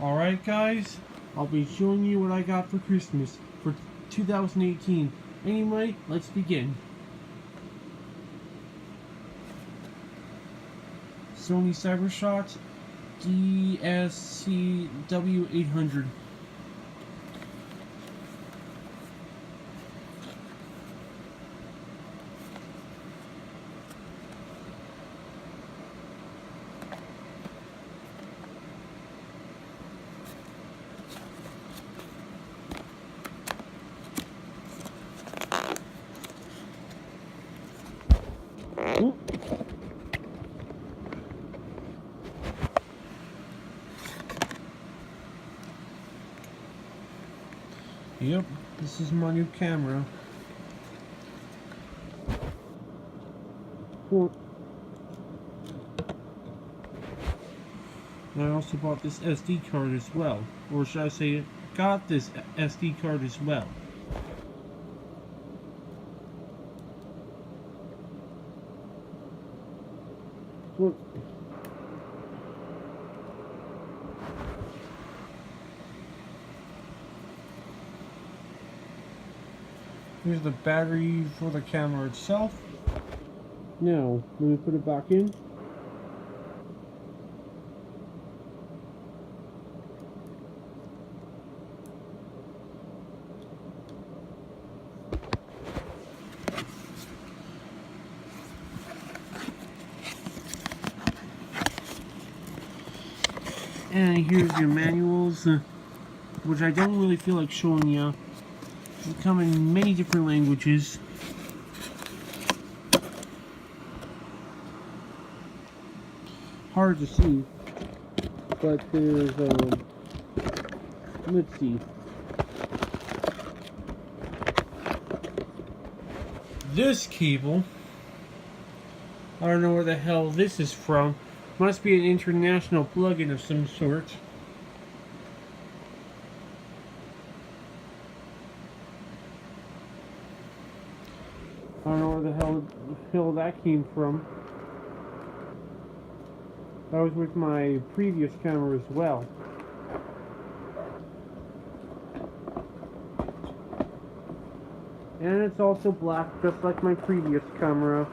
Alright guys, I'll be showing you what I got for Christmas for 2018. Anyway, let's begin. Sony Cybershot DSCW800. Yep, this is my new camera. Cool. And I also bought this SD card as well. Or should I say, got this SD card as well. Look. Here's the battery for the camera itself. Now, let me put it back in. And here's your manuals, which I don't really feel like showing you. They come in many different languages. Hard to see, but there's, let's see. This cable, I don't know where the hell this is from. Must be an international plug-in of some sort. I don't know where the hell that came from. That was with my previous camera as well. And it's also black, just like my previous camera.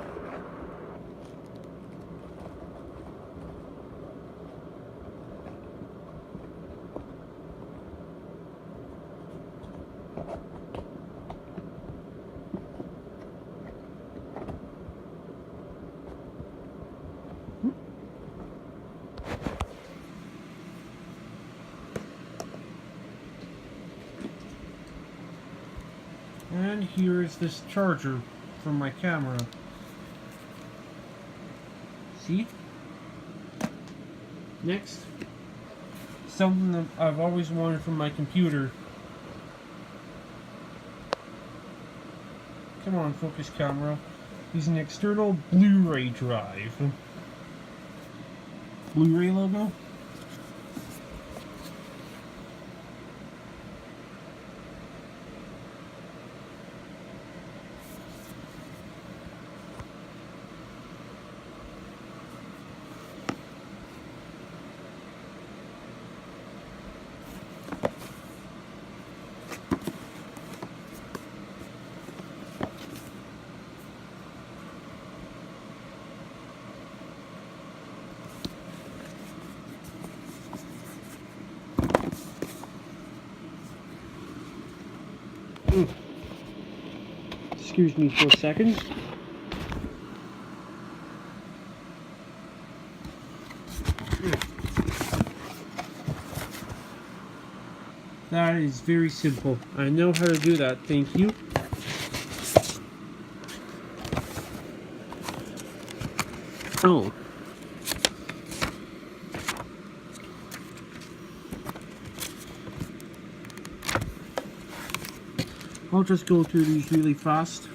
And here is this charger from my camera. See? Next, something that I've always wanted from my computer. Come on, focus camera. Is an external Blu-ray drive. Blu-ray logo. Excuse me for a second. That is very simple. I know how to do that, thank you. Oh. I'll just go through these really fast.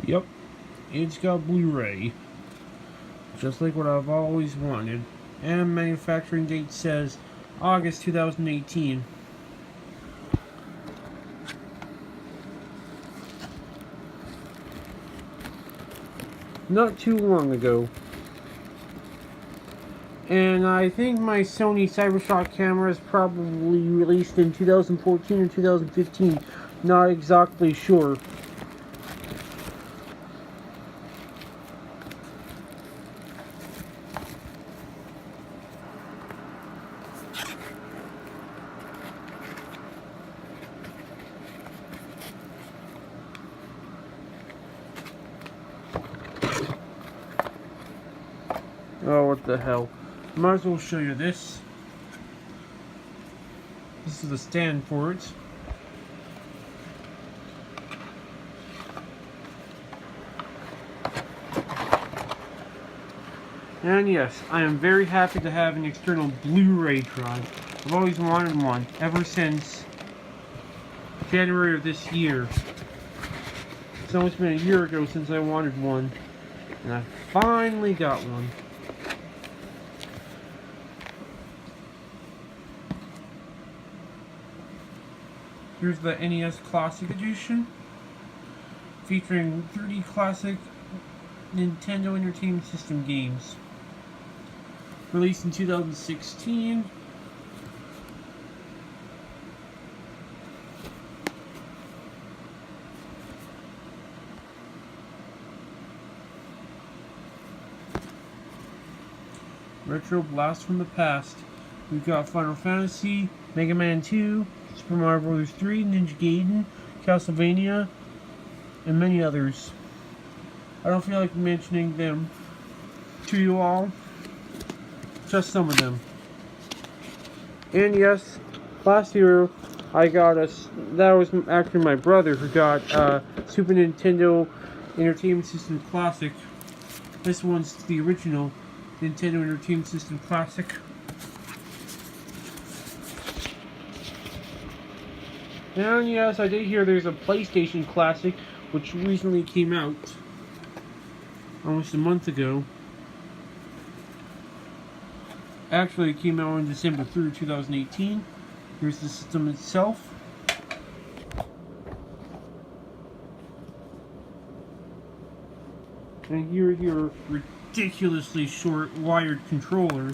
Yep, it's got Blu-ray. Just like what I've always wanted. And manufacturing date says August 2018. Not too long ago. And I think my Sony CyberShot camera is probably released in 2014 or 2015. Not exactly sure. Oh, what the hell. Might as well show you this. This is the stand for it. And yes, I am very happy to have an external Blu-ray drive. I've always wanted one, ever since January of this year. It's almost been a year ago since I wanted one, and I finally got one. Here's the NES Classic Edition, featuring 30 classic Nintendo Entertainment System games. Released in 2016. Retro Blast from the Past. We've got Final Fantasy, Mega Man 2, Super Mario Bros. 3, Ninja Gaiden, Castlevania, and many others. I don't feel like mentioning them to you all. Just some of them. And yes, last year I got that was actually my brother who got Super Nintendo Entertainment System Classic. This one's the original Nintendo Entertainment System Classic. And yes, I did hear there's a PlayStation Classic which recently came out almost a month ago. Actually, it came out on December 3rd, 2018. Here's the system itself. And here's your ridiculously short wired controller.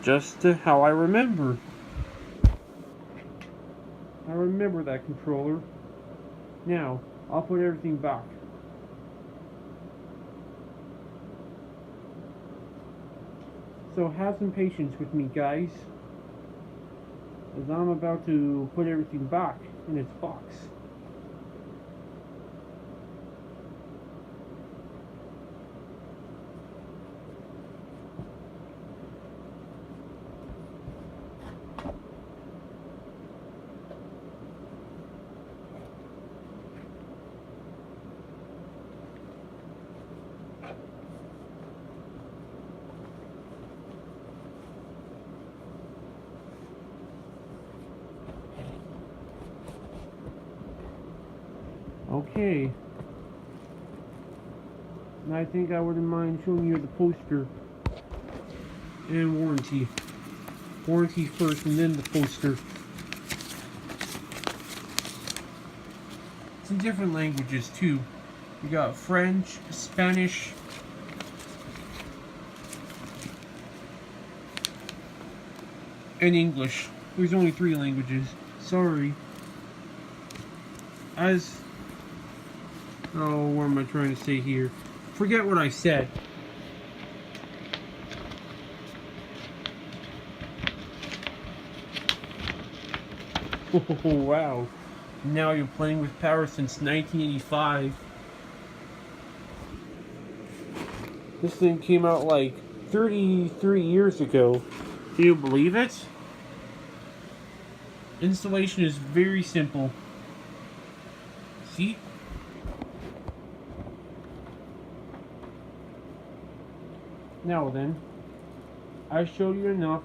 Just how I remember. I remember that controller. Now, I'll put everything back. So have some patience with me, guys, as I'm about to put everything back in its box. Okay. And I think I wouldn't mind showing you the poster and warranty. Warranty first and then the poster. It's in different languages too. You got French, Spanish, and English. There's only 3 languages. Sorry. Oh, what am I trying to say here? Forget what I said. Oh, wow. Now you're playing with power since 1985. This thing came out like 33 years ago. Can you believe it? Installation is very simple. See? Now then, I showed you enough.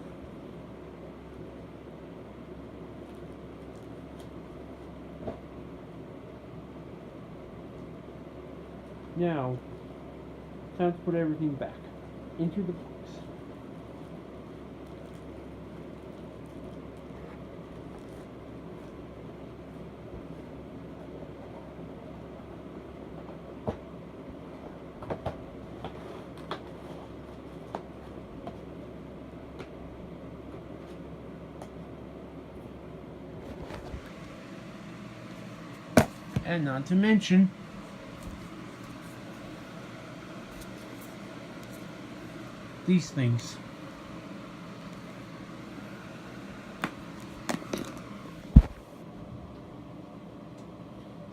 Now, time to put everything back into the box. And not to mention, these things.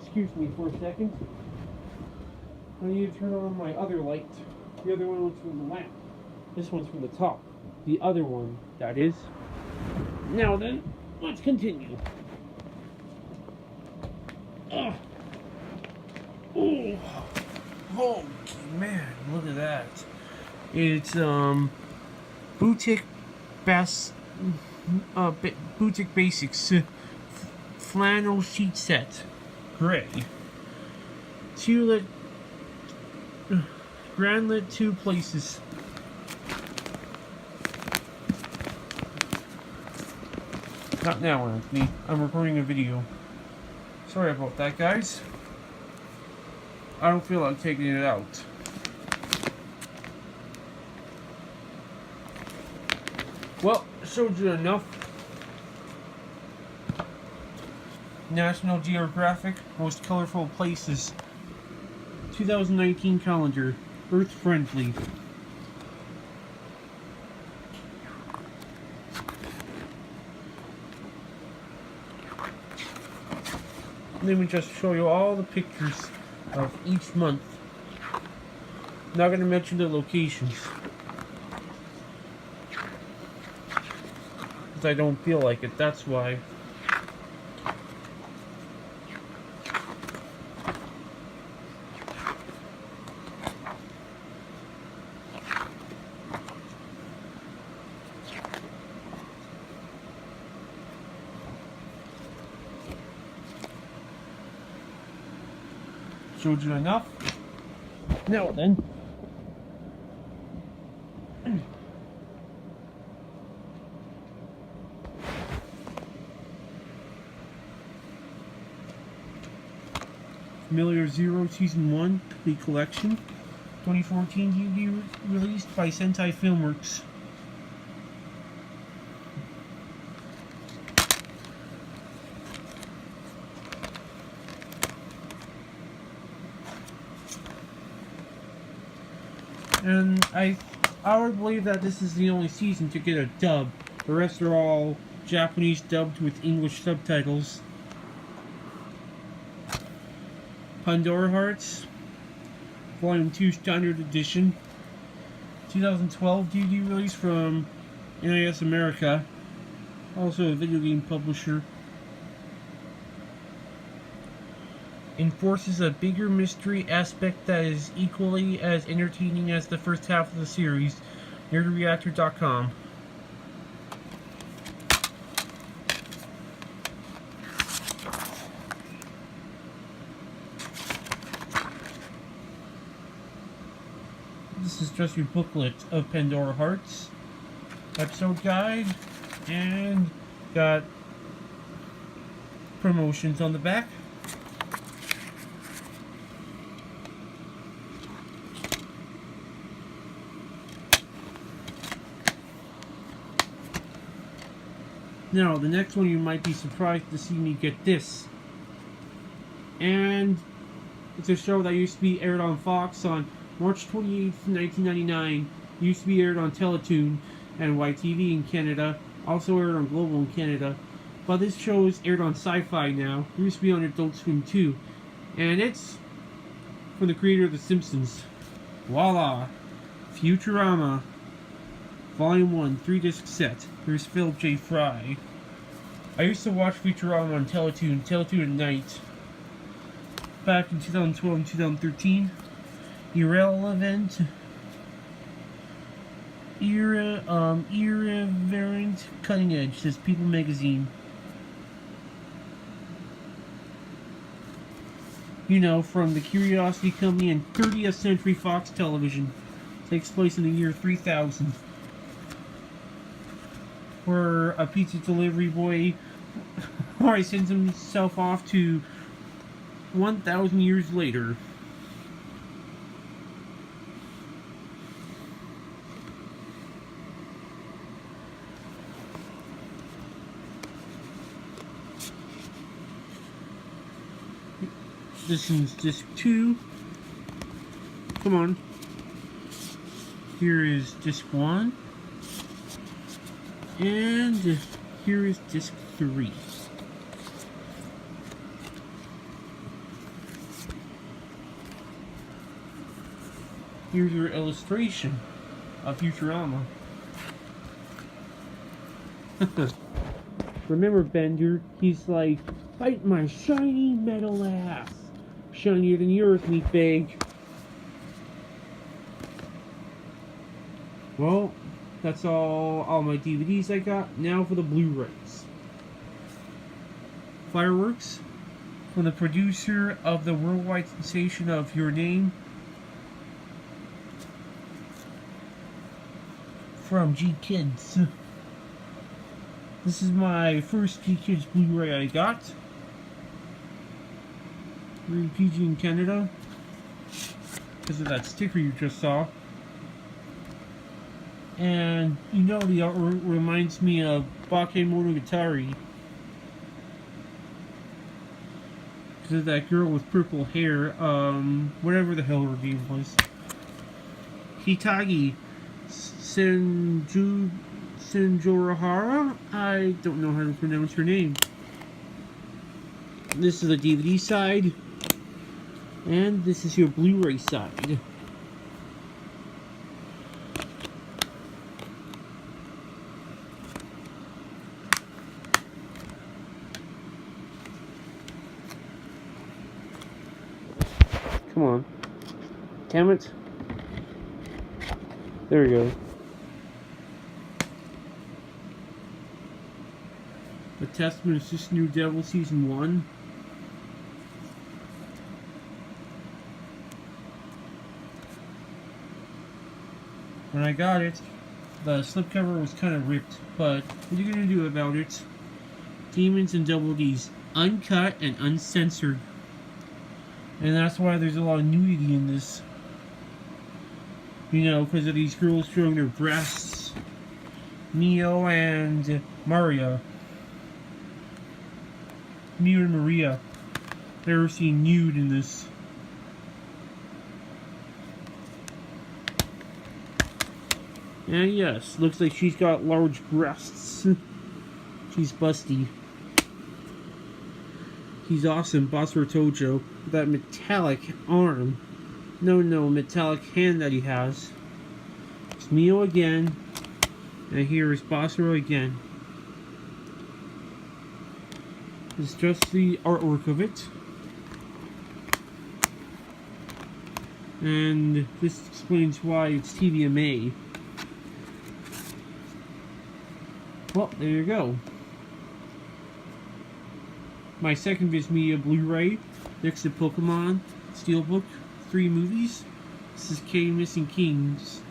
Excuse me for a second. I need to turn on my other light. The other one was from the lamp. This one's from the top. The other one, that is. Now then, let's continue. Oh, okay, man, look at that. It's boutique boutique basics flannel sheet set, gray. Grand lit 2 places. Not now, Anthony. I'm recording a video. Sorry about that, guys. I don't feel like taking it out. Well, showed you enough. National Geographic Most Colorful Places 2019 calendar. Earth friendly. Let me just show you all the pictures of each month. Not going to mention the locations, because I don't feel like it, that's why. Showed you enough. Now then, Familiar Zero Season 1 Complete Collection 2014 DVD released by Sentai Filmworks. And I would believe that this is the only season to get a dub. The rest are all Japanese dubbed with English subtitles. Pandora Hearts, Volume 2 Standard Edition, 2012 DVD release from NIS America, also a video game publisher. Enforces a bigger mystery aspect that is equally as entertaining as the first half of the series. NerdReactor.com. This is just your booklet of Pandora Hearts, episode guide, and got promotions on the back. Now, the next one you might be surprised to see me get this. And it's a show that used to be aired on Fox on March 28th, 1999. Used to be aired on Teletoon and YTV in Canada. Also aired on Global in Canada. But this show is aired on Sci-Fi now. It used to be on Adult Swim too. And it's from the creator of The Simpsons. Voila! Futurama. Volume 1, 3-disc set. Here's Philip J. Fry. I used to watch Futurama on Teletoon at night. Back in 2012 and 2013. Irrelevant. Irreverent Cutting Edge, says People Magazine. You know, from the Curiosity Company and 30th Century Fox Television. Takes place in the year 3000. Where a pizza delivery boy sends himself off to 1,000 years later. This is disc 2. Come on. Here is disc 1. And here is disc 3. Here's your illustration of Futurama. Remember Bender? He's like, fight my shiny metal ass. Shinier than yours, meatbag. Well, that's all my DVDs I got. Now for the Blu-rays. Fireworks from the producer of the worldwide sensation of Your Name. From G-Kids. This is my first G-Kids Blu-ray I got. Rated PG in Canada. Because of that sticker you just saw. And you know the artwork reminds me of Bakemonogatari. Because of that girl with purple hair. Whatever the hell her name was. Hitagi Senjorahara? I don't know how to pronounce her name. This is the DVD side. And this is your Blu-ray side. Come on. Damn it. There we go. The Testament of Sister New Devil Season 1. When I got it, the slipcover was kind of ripped, but what are you going to do about it? Demons and Double D's. Uncut and uncensored. And that's why there's a lot of nudity in this. You know, because of these girls showing their breasts. Neo and Maria. Neo and Maria. They're seen nude in this. And yes, looks like she's got large breasts. She's busty. He's awesome, Basara Tojo, with that metallic arm. No, metallic hand that he has. It's Mio again. And here is Basara again. It's just the artwork of it. And this explains why it's TVMA. Well, there you go. My second Viz Media Blu-ray, next to Pokemon, Steelbook, 3 movies. This is K Missing Kings.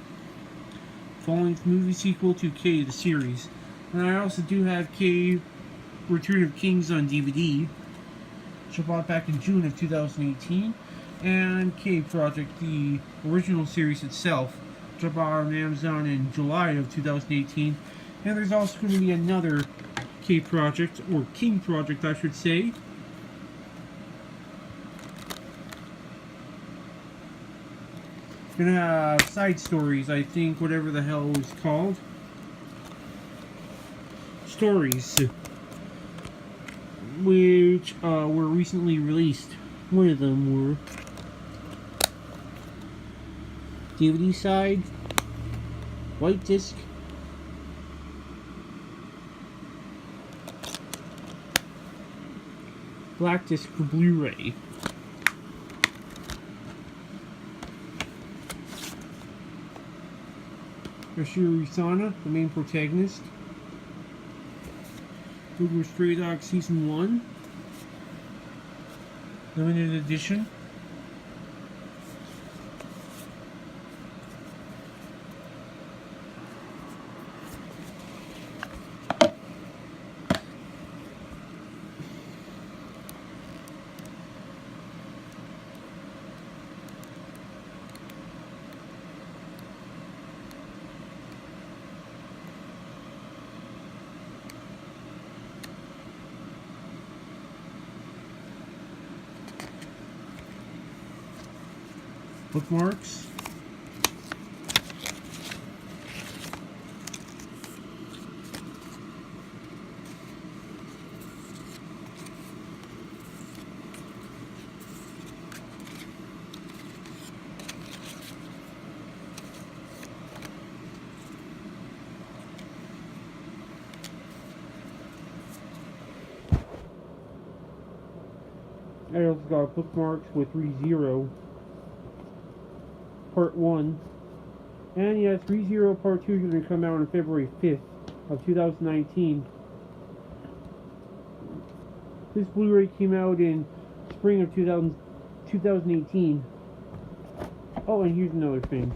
Full-length movie sequel to K, the series. And I also do have K Return of Kings on DVD, which I bought back in June of 2018. And K Project, the original series itself, which I bought on Amazon in July of 2018. And there's also going to be another K Project, or King Project I should say. It's going to have side stories, I think, whatever the hell it's called. Stories. Which were recently released. One of them were DVD side, white disc, black disc for Blu-ray. Yoshiro Usana, the main protagonist. Google Stray Dogs Season 1. limited edition. Bookmarks. I also got bookmarks with ReZero Part 1. And yes, ReZero Part 2 is going to come out on February 5th of 2019. This Blu-ray came out in spring of 2018. Oh, and here's another thing.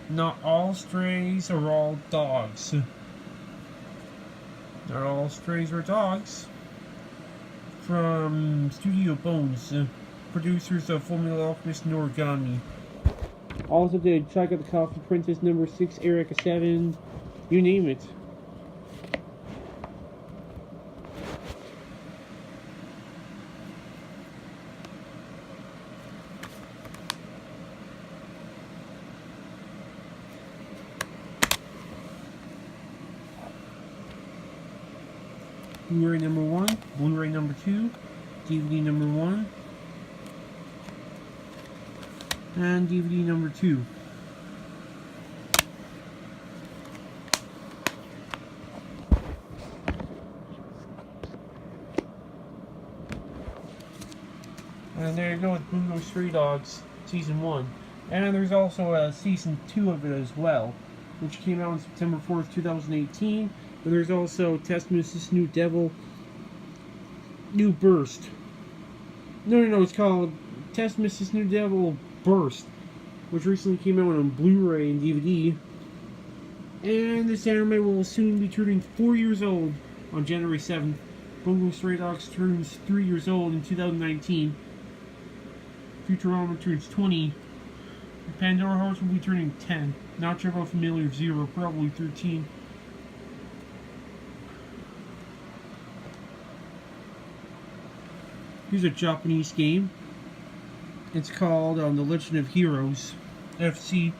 Not all strays are all dogs. Not all strays are dogs. From Studio Bones, producers of Fullmetal Alchemist and Origami. Also did Check Out the Coffee Princess number 6, Erica 7, you name it. Blu-ray number 1, Blu-ray number 2, DVD number 1, and DVD number 2. And there you go with Bungo Stray Dogs Season 1. And there's also a Season 2 of it as well, which came out on September 4th, 2018. But there's also Testament New Devil, New Burst. No, it's called Testament New Devil Burst, which recently came out on Blu-ray and DVD. And this anime will soon be turning 4 years old on January 7th. Bungo Stray Dogs turns 3 years old in 2019. Futurama turns 20. Pandora Hearts will be turning 10. Not sure about Familiar Zero, probably 13. Here's a Japanese game. It's called The Legend of Heroes FC.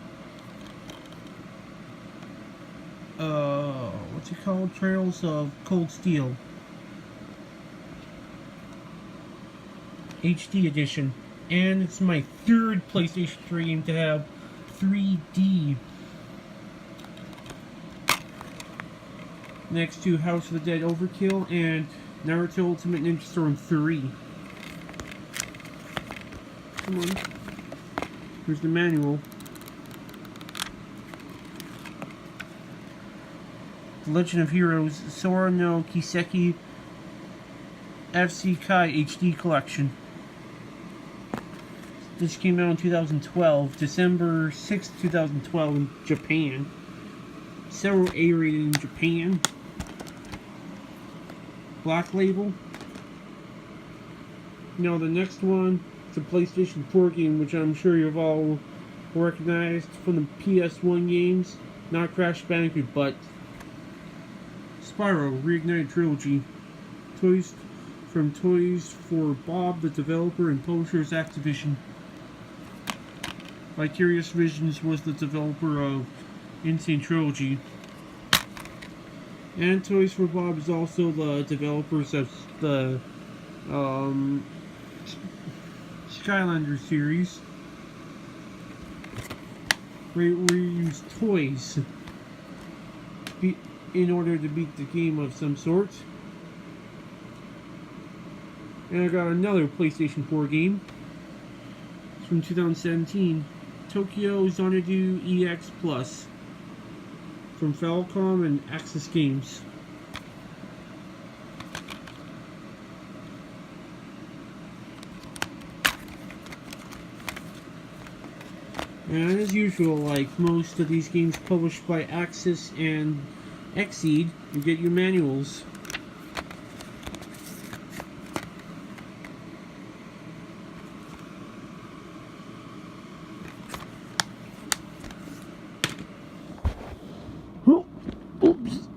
What's it called? Trails of Cold Steel HD edition. And it's my third PlayStation 3 game to have 3D. Next to House of the Dead Overkill and Naruto Ultimate Ninja Storm 3. Come on. Here's the manual. The Legend of Heroes Sora no Kiseki FC Kai HD Collection. This came out in 2012, December 6th, 2012 in Japan. Several A-rated in Japan. Black Label. Now the next one, it's a PlayStation 4 game, which I'm sure you've all recognized from the PS1 games. Not Crash Bandicoot, but Spyro Reignited Trilogy. Toys from Toys for Bob, the developer and publisher is Activision. Vicarious Visions was the developer of Insane Trilogy. And Toys for Bob is also the developers of the Skylanders series. We use toys in order to beat the game of some sort. And I got another PlayStation 4 game. It's from 2017. Tokyo Xanadu EX Plus from Falcom and Axis Games. And as usual, like most of these games published by Axis and Xseed, you get your manuals. Oh, oops.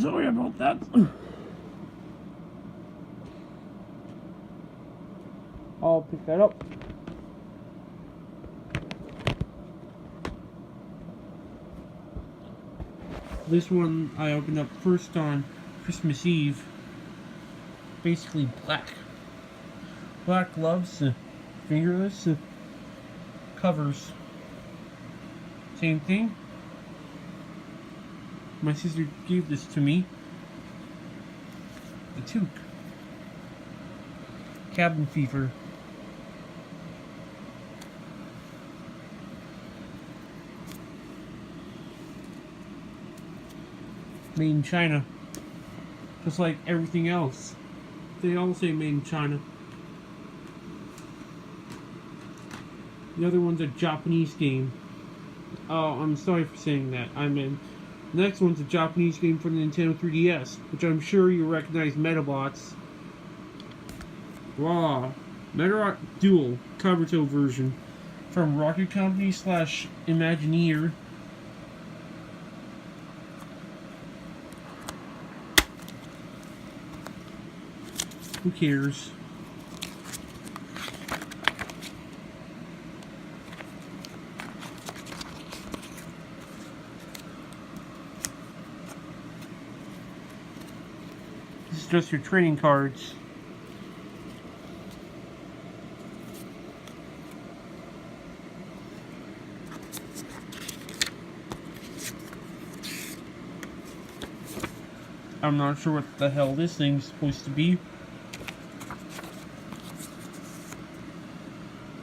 Sorry about that. I'll pick that up. This one I opened up first on Christmas Eve. Basically black. Black gloves, fingerless, covers. Same thing. My sister gave this to me. The toque. Cabin Fever. Made in China. Just like everything else. They all say made in China. The other one's a Japanese game. Oh, I'm sorry for saying that. I mean, the next one's a Japanese game for the Nintendo 3DS, which I'm sure you recognize Metabots. Wow. Metabot Duel Kabuto version from Rocket Company / Imagineer. Who cares? This is just your training cards. I'm not sure what the hell this thing's supposed to be.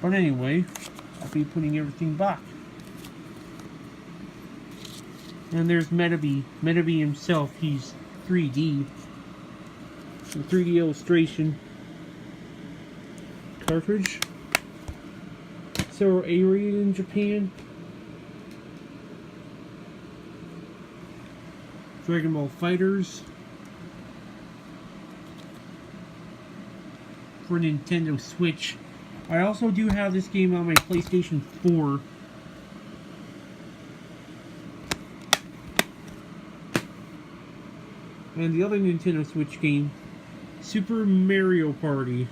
But anyway, I'll be putting everything back. And there's Metabee. Metabee himself, he's 3D. The 3D illustration. Cartridge. So A-rated in Japan. Dragon Ball Fighters. For Nintendo Switch. I also do have this game on my PlayStation 4. And the other Nintendo Switch game, Super Mario Party.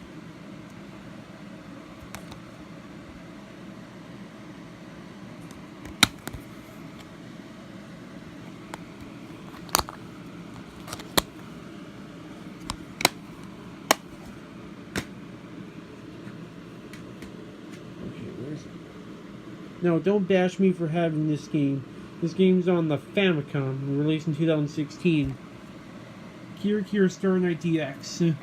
No, don't bash me for having this game. This game's on the Famicom, released in 2016. Kira Star Knight DX.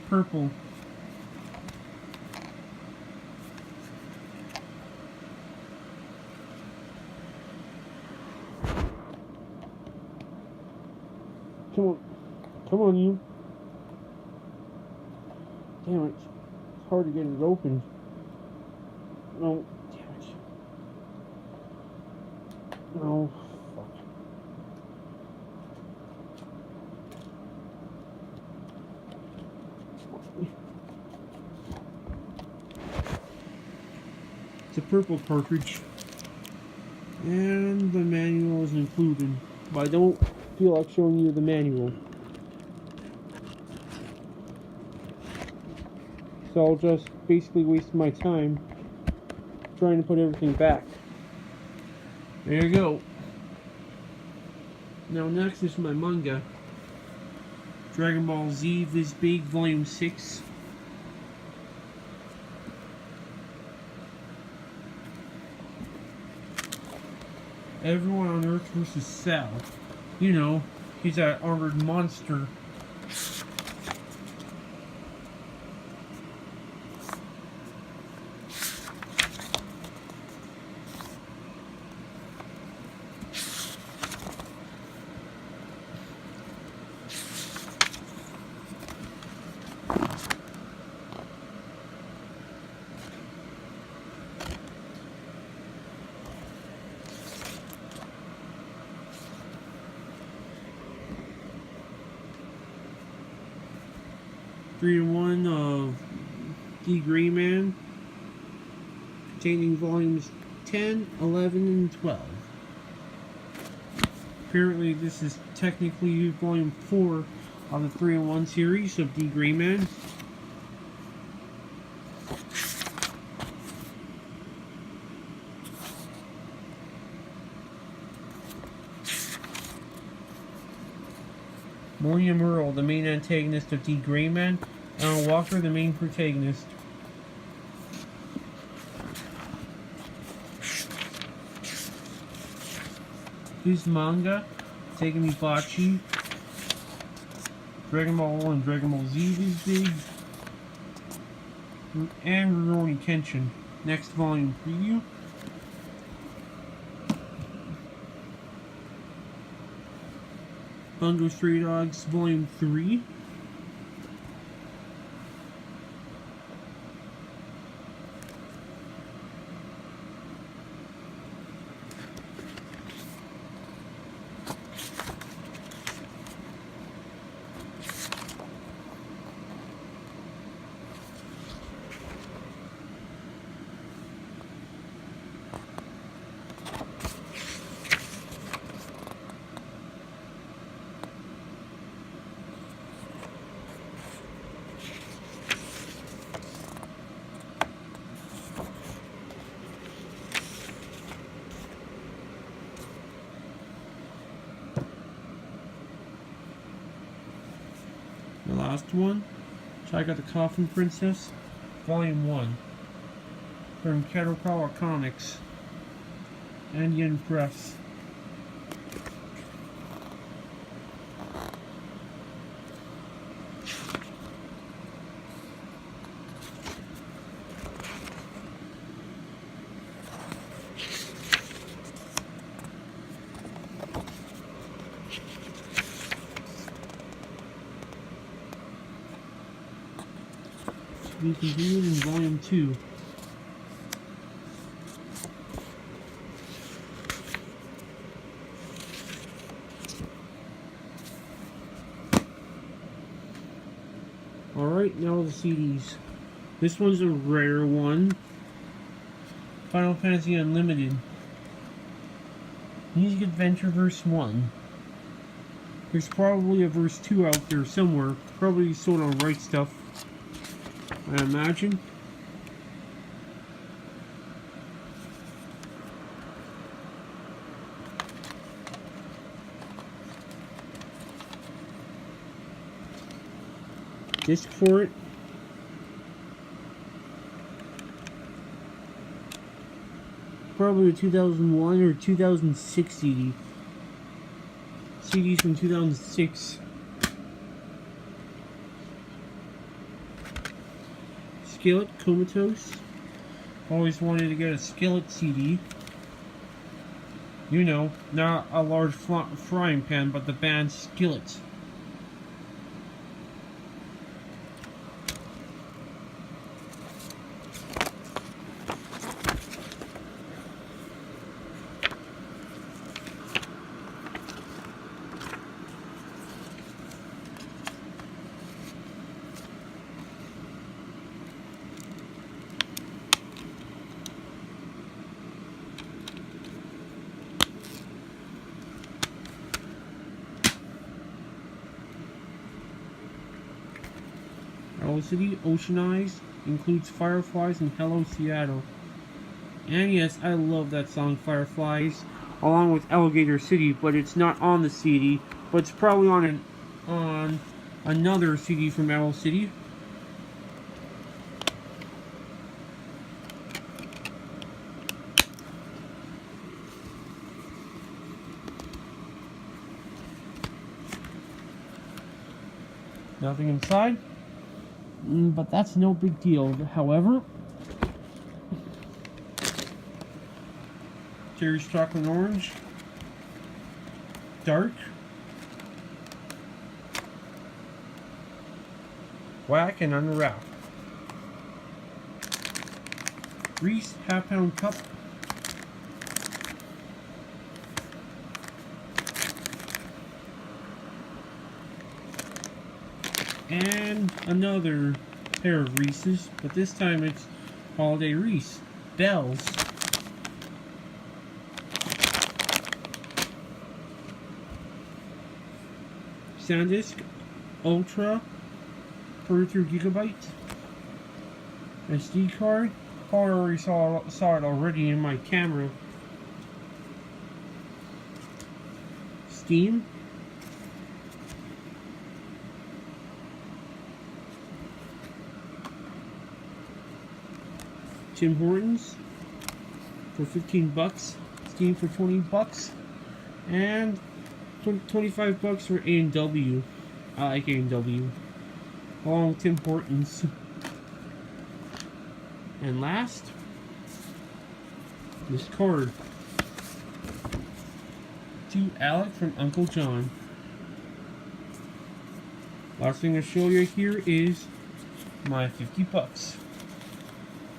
Purple. Come on. Come on, you. Damn it. It's hard to get it open. No. Damn it. No. Fuck. It's a purple cartridge. And the manual is included. But I don't feel like showing you the manual. So I'll just basically waste my time trying to put everything back. There you go. Now next is my manga. Dragon Ball Z Viz Big Volume 6. Everyone on Earth versus Cell. You know, he's that armored monster. 3-in-1 of D. Gray Man, containing volumes 10, 11, and 12. Apparently, this is technically volume 4 of the 3-in-1 series of D. Gray Man. William Earl, the main antagonist of D. Gray Man, and Alan Walker, the main protagonist. His manga, Tegamibachi, Dragon Ball and Dragon Ball Z is big, and Rurouni Kenshin. Next volume preview. Bungo Stray Dogs Volume 3. The last one, Chaiga the Coffin Princess, Volume 1, from Kadokawa Comics and Yen Press. Be continued in Volume 2. Alright, now the CDs. This one's a rare one. Final Fantasy Unlimited. Music Adventure Verse 1. There's probably a Verse 2 out there somewhere. Probably sold on Right Stuff, I imagine. Disc for it. Probably a 2001 or 2006 CD. CDs from 2006. Skillet, Comatose. Always wanted to get a Skillet CD. You know, not a large frying pan, but the band Skillet. Hello City, Oceanized, includes Fireflies and Hello Seattle. And yes, I love that song Fireflies, along with Alligator City, but it's not on the CD, but it's probably on another CD from Owl City. Nothing inside. But that's no big deal. However, Cherry's Chocolate Orange, Dark, Whack and Unwrap, Reese Half-Pound Cup, And another pair of Reese's, but this time it's Holiday Reese. Bells. SanDisk Ultra 33 gigabytes. SD card. I already saw it already in my camera. Steam. Tim Hortons for 15 bucks. Steam for 20 bucks. And 25 bucks for A&W. I like A&W. Along with Tim Hortons. And last, this card. To Alec from Uncle John. Last thing to show you here is my 50 bucks.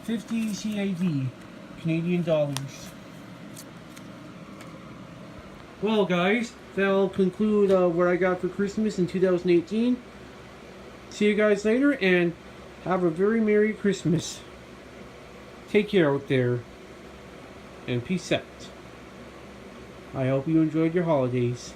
50 CAD, Canadian dollars. Well guys, that'll conclude what I got for Christmas in 2018. See you guys later and have a very Merry Christmas. Take care out there and peace out. I hope you enjoyed your holidays.